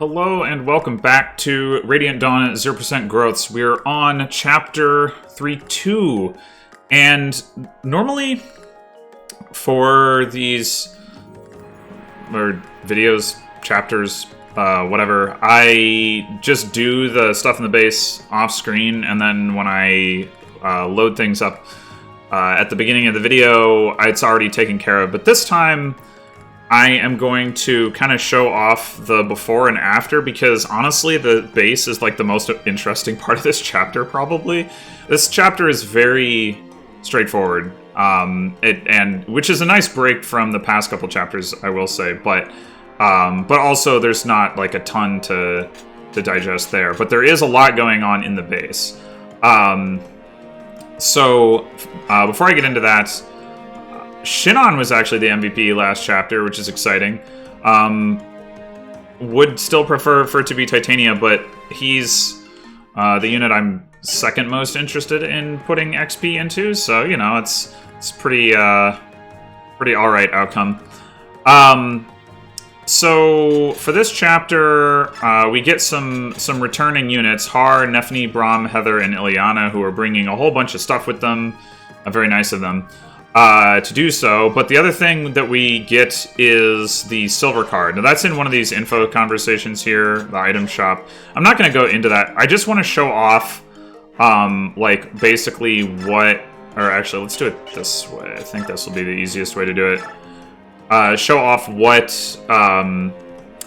Hello and welcome back to Radiant Dawn 0% Growths. We're on Chapter 3.2, and normally for these videos, chapters, whatever, I just do the stuff in the base off screen, and then when I load things up at the beginning of the video, it's already taken care of. But this time I am going to kind of show off the before and after, because honestly the base is like the most interesting part of this chapter, probably. This chapter is very straightforward, which is a nice break from the past couple chapters, I will say, but also there's not like a ton to digest there, but there is a lot going on in the base. So before I get into that, Shinon was actually the MVP last chapter, which is exciting. Would still prefer for it to be Titania, but he's the unit I'm second most interested in putting XP into, so, you know, it's pretty alright outcome. So for this chapter, we get some returning units, Har, Nephne, Brahm, Heather, and Ilyana, who are bringing a whole bunch of stuff with them. Very nice of them to do so. But the other thing that we get is the silver card. Now that's in one of these info conversations here, the item shop. I'm not going to go into that. I just want to show off, like, basically what... Or actually, let's do it this way. I think this will be the easiest way to do it. Show off what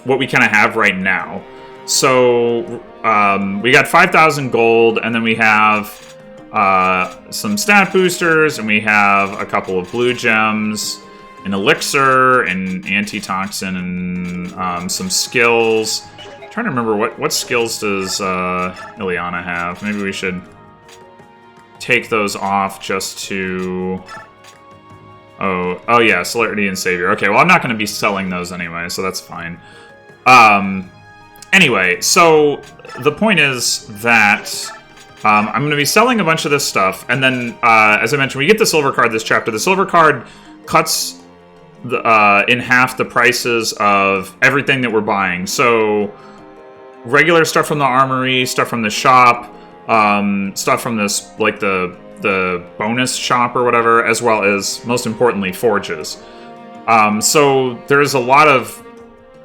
we kind of have right now. So, we got 5,000 gold, and then we have some stat boosters, and we have a couple of blue gems, an elixir, an antitoxin, and some skills. I'm trying to remember what skills does Ilyana have. Maybe we should take those off just to... Oh yeah, Celerity and Savior. Okay, well, I'm not going to be selling those anyway, so that's fine. Anyway, so the point is that I'm going to be selling a bunch of this stuff, and then, as I mentioned, we get the silver card this chapter. The silver card cuts in half the prices of everything that we're buying. So, regular stuff from the armory, stuff from the shop, stuff from this, like, the bonus shop or whatever, as well as, most importantly, forges. So, there's a lot of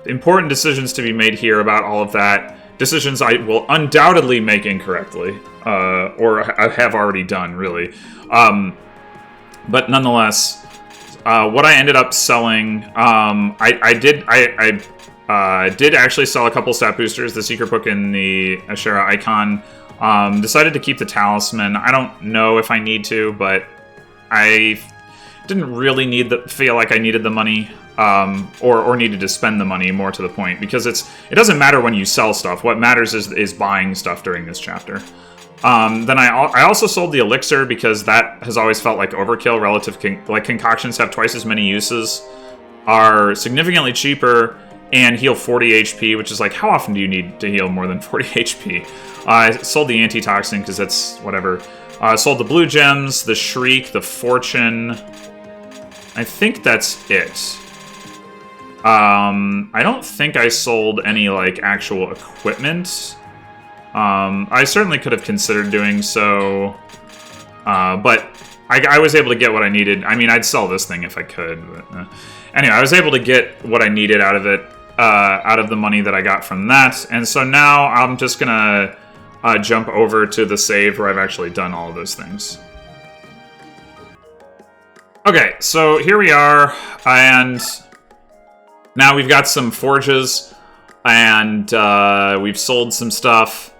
important decisions to be made here about all of that. Decisions I will undoubtedly make incorrectly, or I have already done, really. But nonetheless, what I ended up selling, I did actually sell a couple stat boosters, the Secret Book and the Ashera Icon. Decided to keep the Talisman. I don't know if I need to, but I didn't really feel like I needed the money. Or needed to spend the money, more to the point, because it doesn't matter when you sell stuff. What matters is buying stuff during this chapter. Then I also sold the elixir, because that has always felt like overkill relative like concoctions have twice as many uses, are significantly cheaper, and heal 40 HP, which is like, how often do you need to heal more than 40 HP? I sold the antitoxin because that's whatever. I sold the blue gems, the shriek, the fortune. I think that's it. I don't think I sold any, like, actual equipment. I certainly could have considered doing so, but I was able to get what I needed. I mean, I'd sell this thing if I could, but anyway, I was able to get what I needed out of it, out of the money that I got from that, and so now I'm just gonna jump over to the save where I've actually done all of those things. Okay, so here we are, and now we've got some forges, and we've sold some stuff,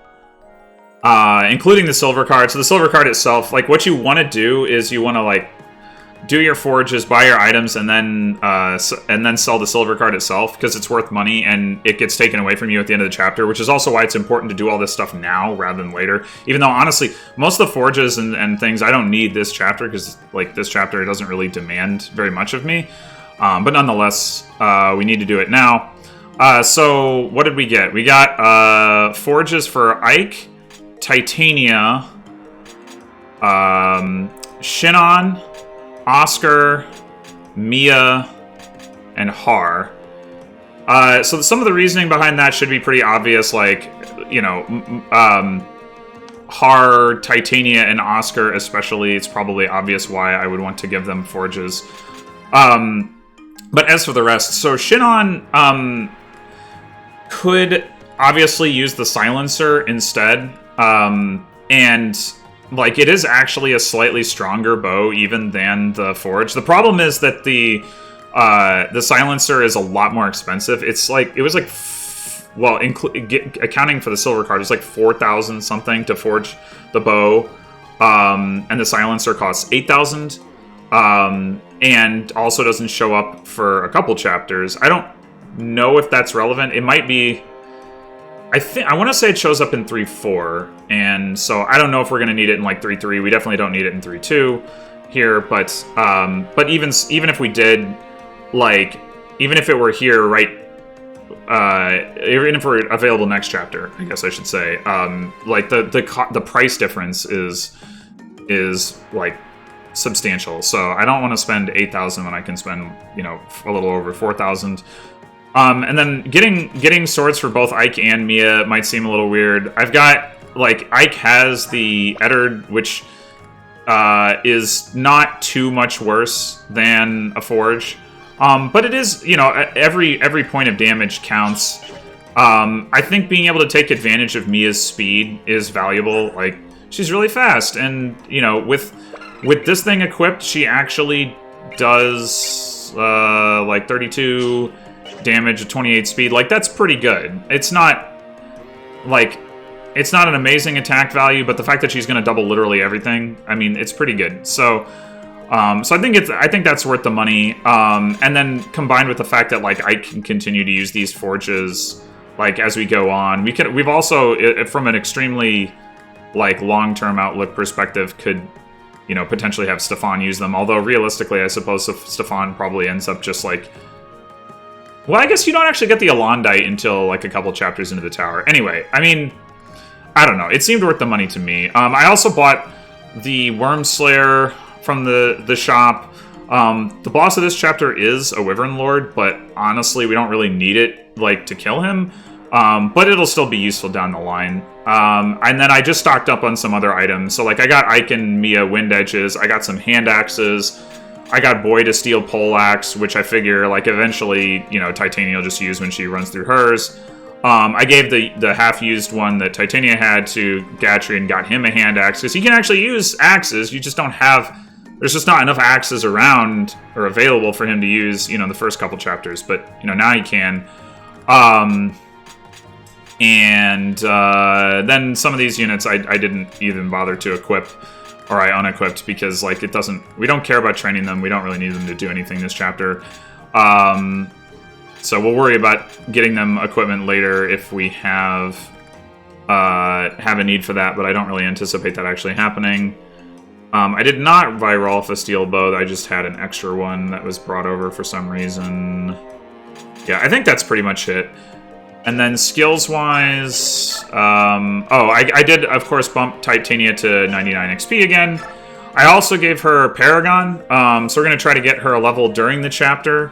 including the silver card. So the silver card itself, like, what you want to do is you want to, like, do your forges, buy your items, and then sell the silver card itself, because it's worth money, and it gets taken away from you at the end of the chapter, which is also why it's important to do all this stuff now rather than later. Even though, honestly, most of the forges and things, I don't need this chapter, because, like, this chapter doesn't really demand very much of me. But nonetheless, we need to do it now. So, what did we get? We got forges for Ike, Titania, Shinon, Oscar, Mia, and Har. So some of the reasoning behind that should be pretty obvious, like, you know, Har, Titania, and Oscar especially, it's probably obvious why I would want to give them forges. But as for the rest, so Shinon could obviously use the silencer instead, and like it is actually a slightly stronger bow even than the forge. The problem is that the silencer is a lot more expensive. It's like it was like accounting for the silver card, it's like 4,000 something to forge the bow, and the silencer costs 8,000, and also doesn't show up for a couple chapters. I don't know if that's relevant. It might be. I want to say it shows up in 3.4, and so I don't know if we're going to need it in like 3.3. We definitely don't need it in 3.2 here, but even if we did, like, even if it were here, right, even if we're available next chapter, I guess I should say, like the price difference is like substantial. So I don't want to spend 8,000 when I can spend, you know, a little over 4,000. And then getting swords for both Ike and Mia might seem a little weird. I've got, like, Ike has the Eddard, which is not too much worse than a forge. But it is, you know, every point of damage counts. I think being able to take advantage of Mia's speed is valuable. Like, she's really fast, and, you know, with this thing equipped, she actually does, like, 32... damage at 28 speed. Like, that's pretty good. It's not an amazing attack value, but the fact that she's going to double literally everything, I mean, it's pretty good. So I think that's worth the money. And then combined with the fact that, like, I can continue to use these forges, like, as we go on. We've also, from an extremely, like, long-term outlook perspective, could, you know, potentially have Stefan use them. Although realistically, I suppose Stefan probably ends up just like. Well, I guess you don't actually get the Alondite until, like, a couple chapters into the tower. Anyway, I mean, I don't know. It seemed worth the money to me. I also bought the Worm Slayer from the shop. The boss of this chapter is a Wyvern Lord, but honestly, we don't really need it, like, to kill him. But it'll still be useful down the line. And then I just stocked up on some other items. So, like, I got Ike and Mia Wind Edges. I got some hand axes. I got Boyd a steel poleaxe, which I figure, like, eventually, you know, Titania will just use when she runs through hers. I gave the half-used one that Titania had to Gatry and got him a hand axe, because he can actually use axes. You just don't have... There's just not enough axes around or available for him to use, you know, the first couple chapters. But, you know, now he can. Then some of these units I didn't even bother to equip. Or I unequipped, because, like, it doesn't... We don't care about training them. We don't really need them to do anything this chapter. So we'll worry about getting them equipment later if we have a need for that, but I don't really anticipate that actually happening. I did not buy Rolf a steel bow. I just had an extra one that was brought over for some reason. Yeah, I think that's pretty much it. And then skills-wise, I did, of course, bump Titania to 99 XP again. I also gave her Paragon, so we're going to try to get her a level during the chapter.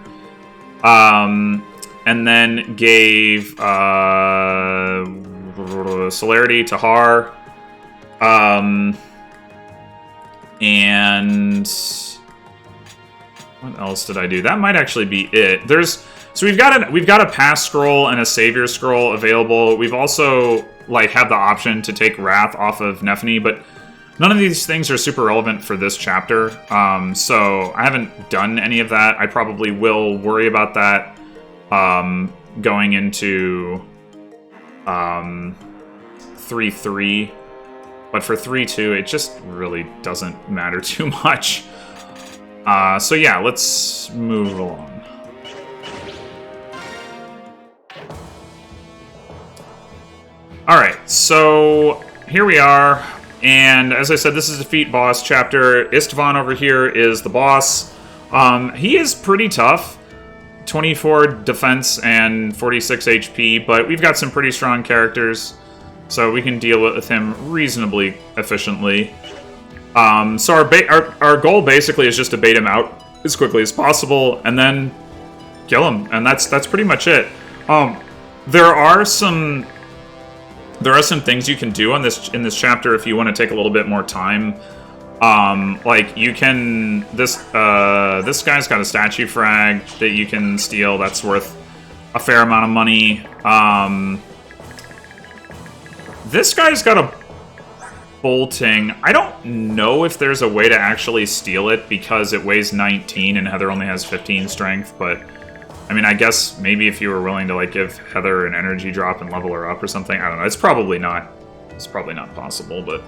And then gave Celerity to Har. And what else did I do? That might actually be it. So we've got a pass scroll and a savior scroll available. We've also, like, have the option to take Wrath off of Nephany, but none of these things are super relevant for this chapter. So I haven't done any of that. I probably will worry about that going into 3.3. But for 3.2, it just really doesn't matter too much. So yeah, let's move along. Alright, so here we are, and as I said, this is Defeat Boss chapter. Istvan over here is the boss. He is pretty tough, 24 defense and 46 HP, but we've got some pretty strong characters, so we can deal with him reasonably efficiently. So our goal basically is just to bait him out as quickly as possible, and then kill him, and that's pretty much it. There are some things you can do on in this chapter if you want to take a little bit more time. Like you can this guy's got a statue frag that you can steal that's worth a fair amount of money. This guy's got a bolting. I don't know if there's a way to actually steal it because it weighs 19 and Heather only has 15 strength, but I mean, I guess maybe if you were willing to like give Heather an energy drop and level her up or something, I don't know. It's probably not possible, but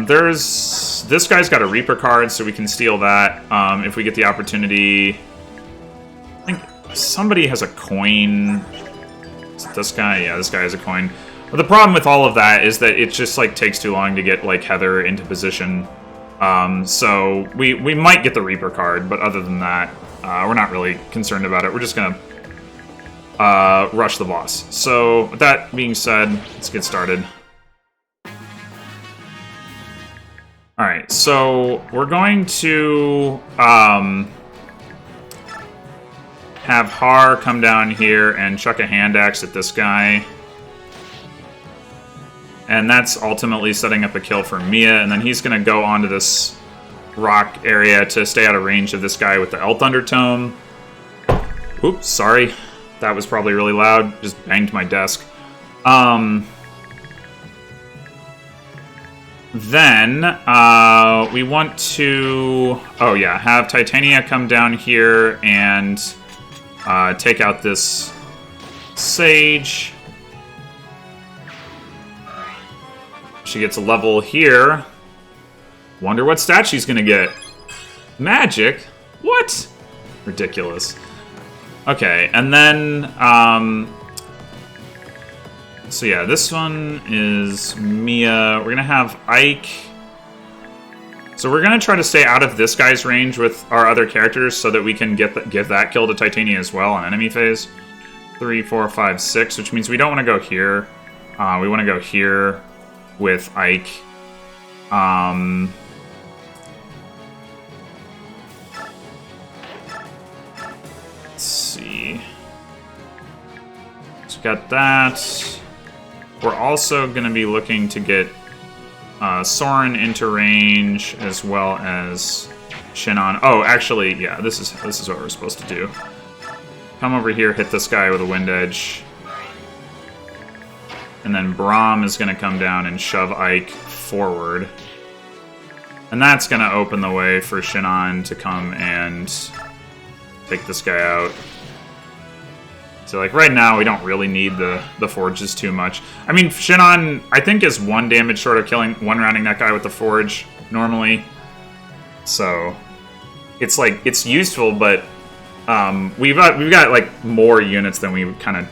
there's this guy's got a Reaper card, so we can steal that if we get the opportunity. I think somebody has a coin. Is it this guy? Yeah, this guy has a coin. But the problem with all of that is that it just like takes too long to get like Heather into position. So we might get the Reaper card, but other than that, we're not really concerned about it. We're just gonna rush the boss. So with that being said, let's get started. Alright, so we're going to have Har come down here and chuck a hand axe at this guy. And that's ultimately setting up a kill for Mia, and then he's going to go onto this rock area to stay out of range of this guy with the Thunder Tome. Oops, sorry. That was probably really loud. Just banged my desk. Then, we want to... Oh yeah, have Titania come down here and take out this Sage. She gets a level here. Wonder what stat she's gonna get. Magic? What? Ridiculous. Okay, and then, so yeah, this one is Mia. We're gonna have Ike. So we're gonna try to stay out of this guy's range with our other characters so that we can give that kill to Titania as well on enemy phase. 3, 4, 5, 6, which means we don't want to go here. We want to go here with Ike. Let's see. So got that. We're also going to be looking to get Soren into range as well as Shinon. Oh, actually, yeah, this is what we're supposed to do. Come over here, hit this guy with a wind edge. And then Brahm is going to come down and shove Ike forward. And that's going to open the way for Shinon to come and take this guy out. So, like, right now, we don't really need the forges too much. I mean, Shinon, I think, is 1 damage short of one-rounding that guy with the forge, normally. So, it's, like, it's useful, but we've got, like, more units than we kind of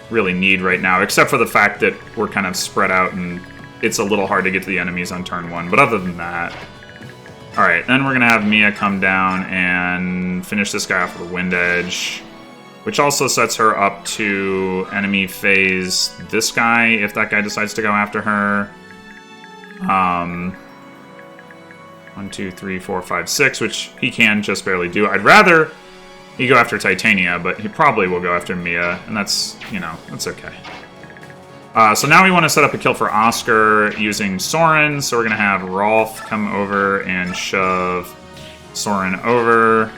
really need right now, except for the fact that we're kind of spread out and it's a little hard to get to the enemies on turn 1. But other than that... Alright, then we're going to have Mia come down and finish this guy off with a wind edge, which also sets her up to enemy phase this guy, if that guy decides to go after her. 1, 2, 3, 4, 5, 6, which he can just barely do. I'd rather he go after Titania, but he probably will go after Mia, and that's, you know, that's okay. So now we want to set up a kill for Oscar using Soren, so we're going to have Rolf come over and shove Soren over.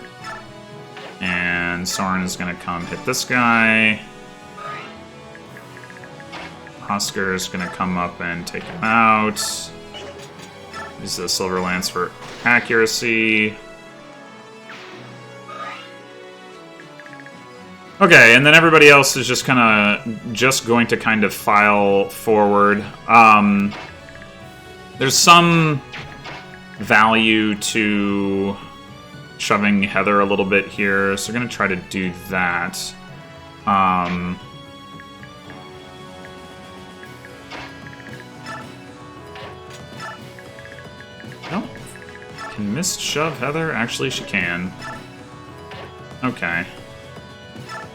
And Soren is going to come hit this guy. Oscar is going to come up and take him out. Use the Silver Lance for accuracy. Okay, and then everybody else is just going to kind of file forward. There's some value to shoving Heather a little bit here, so we're going to try to do that. No. Can Mist shove Heather? Actually, she can. Okay.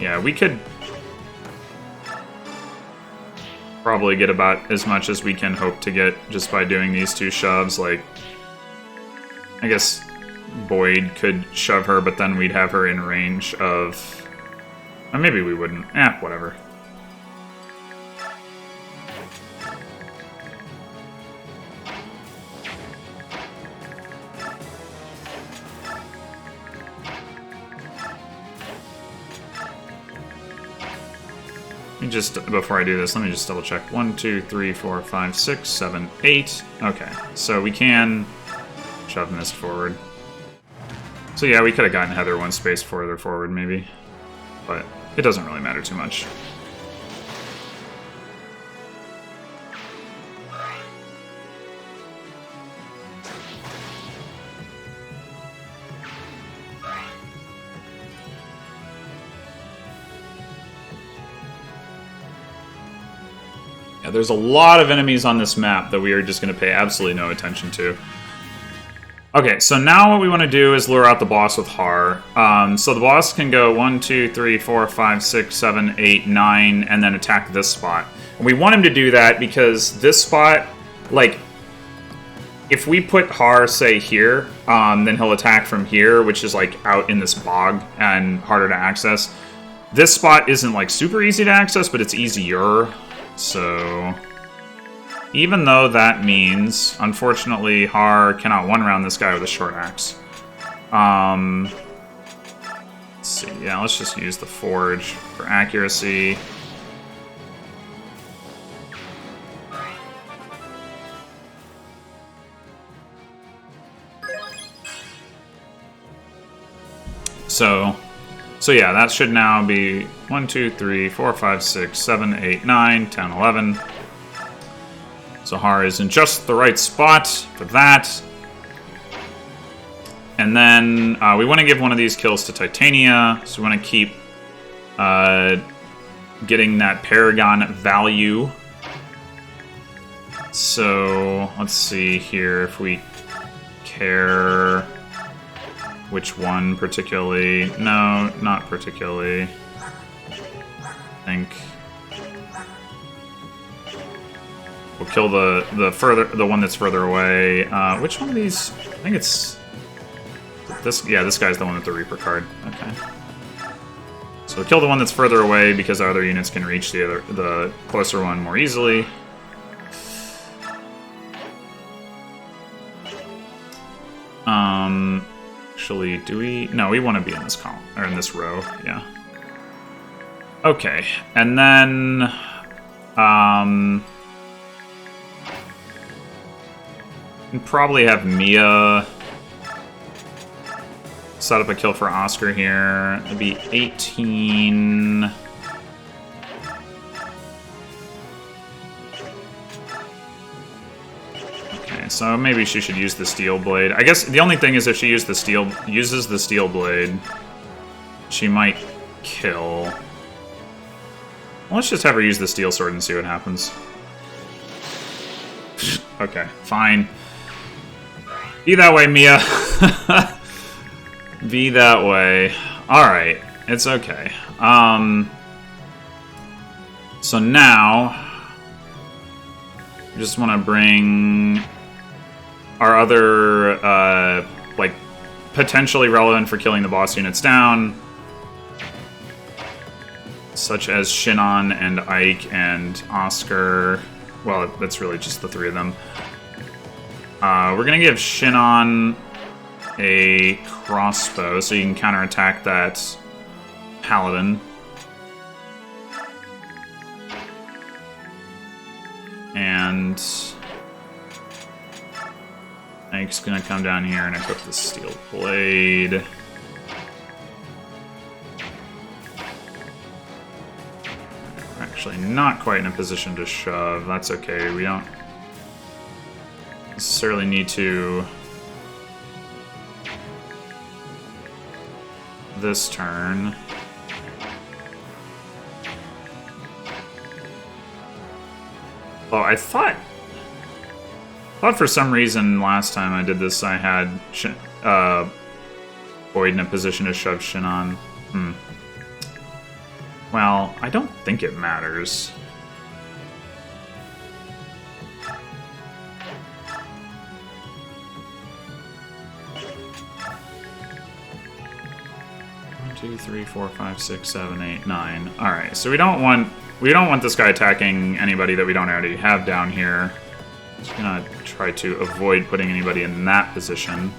Yeah, we could probably get about as much as we can hope to get just by doing these 2 shoves. Like, I guess Boyd could shove her, but then we'd have her in range of Or maybe we wouldn't. Eh, whatever. Just before I do this, let me just double check. 1, 2, 3, 4, 5, 6, 7, 8. Okay, so we can shove Mist forward. So yeah, we could have gotten Heather one space further forward, maybe. But it doesn't really matter too much. Yeah, there's a lot of enemies on this map that we are just going to pay absolutely no attention to. Okay, so now what we want to do is lure out the boss with Har. So the boss can go 1, 2, 3, 4, 5, 6, 7, 8, 9, and then attack this spot. And we want him to do that because this spot, like, if we put Har, say, here, then he'll attack from here, which is, like, out in this bog and harder to access. This spot isn't, like, super easy to access, but it's easier. So, even though that means, unfortunately, Har cannot one-round this guy with a short axe. Let's see, yeah, let's just use the Forge for accuracy. So yeah, that should now be 1, 2, 3, 4, 5, 6, 7, 8, 9, 10, 11. So Har is in just the right spot for that. And then we want to give one of these kills to Titania. So we want to keep getting that Paragon value. So let's see here if we care which one particularly. No, not particularly. I think we'll kill the one that's further away. Which one of these? I think it's this. Yeah, this guy's the one with the Reaper card. Okay. So we'll kill the one that's further away because our other units can reach the closer one more easily. Actually, do we? No, we want to be in this column or in this row. Yeah. Okay, and then we'd probably have Mia set up a kill for Oscar here. It'd be 18. Okay, so maybe she should use the Steel Blade. I guess the only thing is if she uses the Steel Blade, she might kill. Well, let's just have her use the Steel Sword and see what happens. Okay, fine. Be that way, Mia. Be that way. Alright, it's okay. So now, we just want to bring our other, like, potentially relevant for killing the boss units down, such as Shinon and Ike and Oscar. Well, that's really just the three of them. We're going to give Shinon a crossbow so you can counterattack that paladin. And Ike's going to come down here and equip the Steel Blade. We're actually not quite in a position to shove. That's okay. We don't necessarily need to this turn. Oh, I thought for some reason last time I did this I had Boyd in a position to shove Shinon. Well, I don't think it matters. 1, 2, 3, 4, 5, 6, 7, 8, 9. Alright, so we don't want this guy attacking anybody that we don't already have down here. Just gonna try to avoid putting anybody in that position.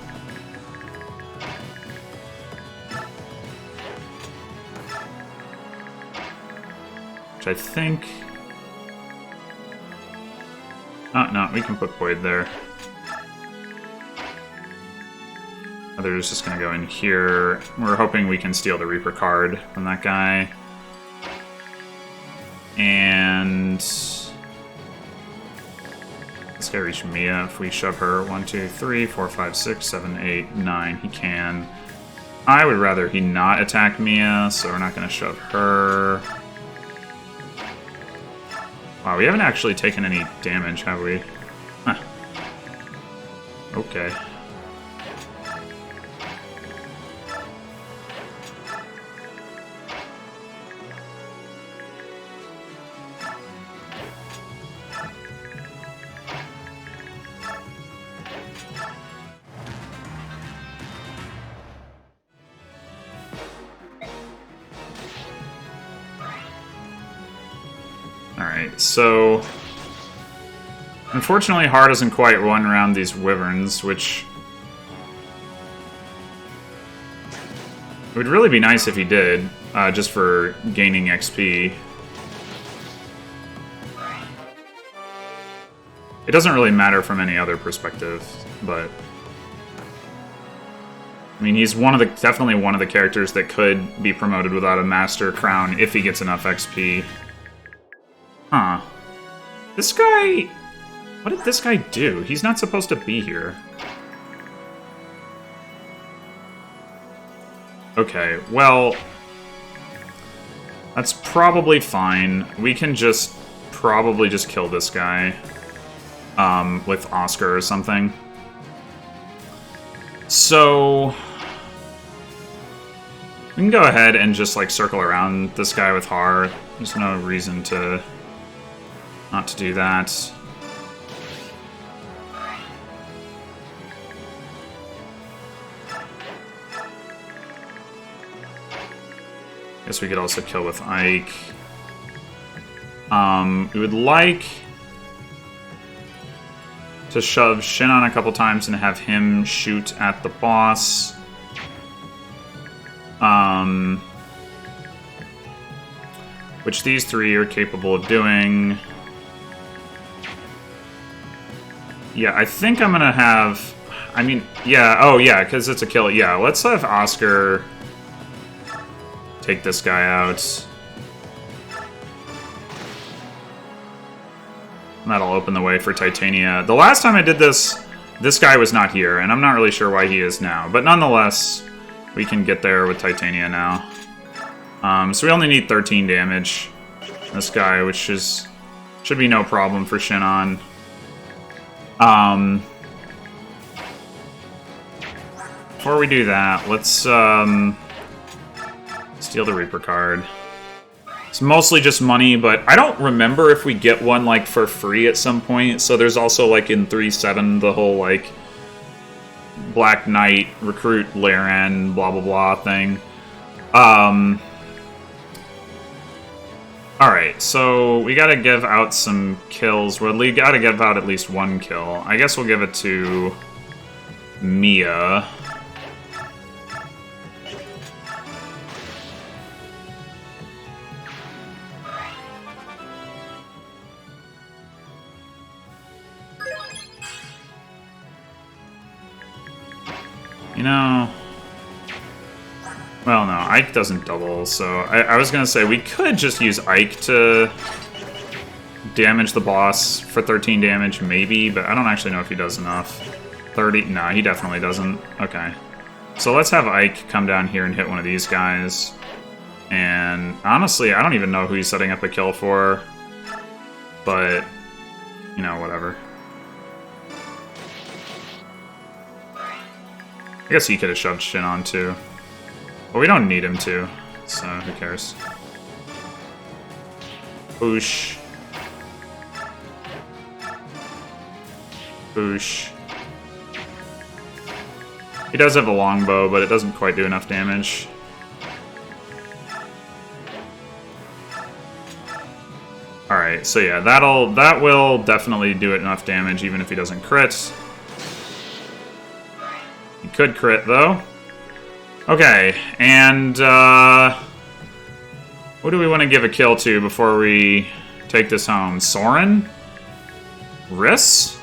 Which I think... Oh, no, we can put Boyd there. Other's just gonna go in here. We're hoping we can steal the Reaper card from that guy. And... This guy reach Mia if we shove her. 1, 2, 3, 4, 5, 6, 7, 8, 9. He can. I would rather he not attack Mia, so we're not gonna shove her. Wow, we haven't actually taken any damage, have we? Huh. Okay. Alright, so... Unfortunately, Har doesn't quite run around these wyverns, which... It would really be nice if he did, just for gaining XP. It doesn't really matter from any other perspective, but... I mean, he's definitely one of the characters that could be promoted without a Master Crown if he gets enough XP. Huh. This guy... What did this guy do? He's not supposed to be here. Okay, well... That's probably fine. We can just... probably just kill this guy. With Oscar or something. So... We can go ahead and just, like, circle around this guy with Har. There's no reason to... not to do that. Guess we could also kill with Ike. We would like to shove Shin on a couple times and have him shoot at the boss. Which these three are capable of doing. Yeah, I think I'm gonna have... I mean, yeah, oh yeah, because it's a kill. Yeah, let's have Oscar take this guy out. That'll open the way for Titania. The last time I did this, this guy was not here, and I'm not really sure why he is now. But nonetheless, we can get there with Titania now. So we only need 13 damage. This guy, which should be no problem for Shinon. Before we do that, let's steal the Reaper card. It's mostly just money, but I don't remember if we get one, like, for free at some point. So there's also, like, in 3.7, the whole, like, Black Knight, recruit Laren, blah, blah, blah thing. Alright, so we gotta give out some kills. We gotta give out at least one kill. I guess we'll give it to Mia. You know... Well, no, Ike doesn't double, so I was gonna say we could just use Ike to damage the boss for 13 damage, maybe, but I don't actually know if he does enough. 30? No, he definitely doesn't. Okay. So let's have Ike come down here and hit one of these guys. And honestly, I don't even know who he's setting up a kill for, but, you know, whatever. I guess he could have shoved Shin on too. But we don't need him to, so who cares? Boosh. Boosh. He does have a longbow, but it doesn't quite do enough damage. Alright, so yeah, that will definitely do it enough damage, even if he doesn't crit. He could crit, though. Okay, and, who do we want to give a kill to before we take this home? Soren? Riss?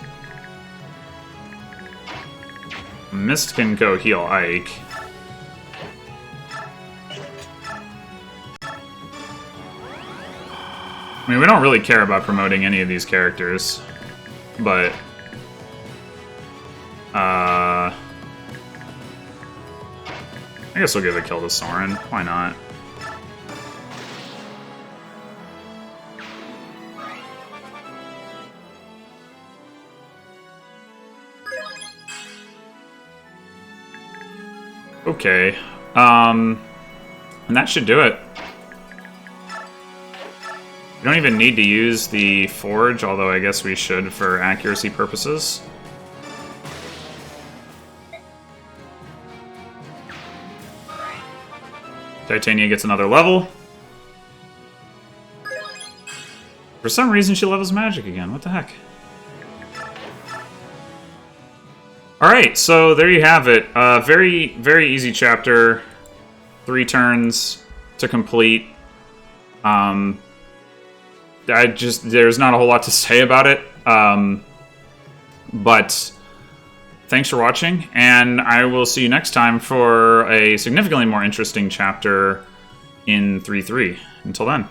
Mist can go heal Ike. I mean, we don't really care about promoting any of these characters, but I guess we'll give a kill to Soren. Why not? Okay. And that should do it. We don't even need to use the forge, although I guess we should for accuracy purposes. Titania gets another level. For some reason, she levels magic again. What the heck? Alright, so there you have it. Very, very easy chapter. 3 turns to complete. There's not a whole lot to say about it. But thanks for watching, and I will see you next time for a significantly more interesting chapter in 3.3. Until then.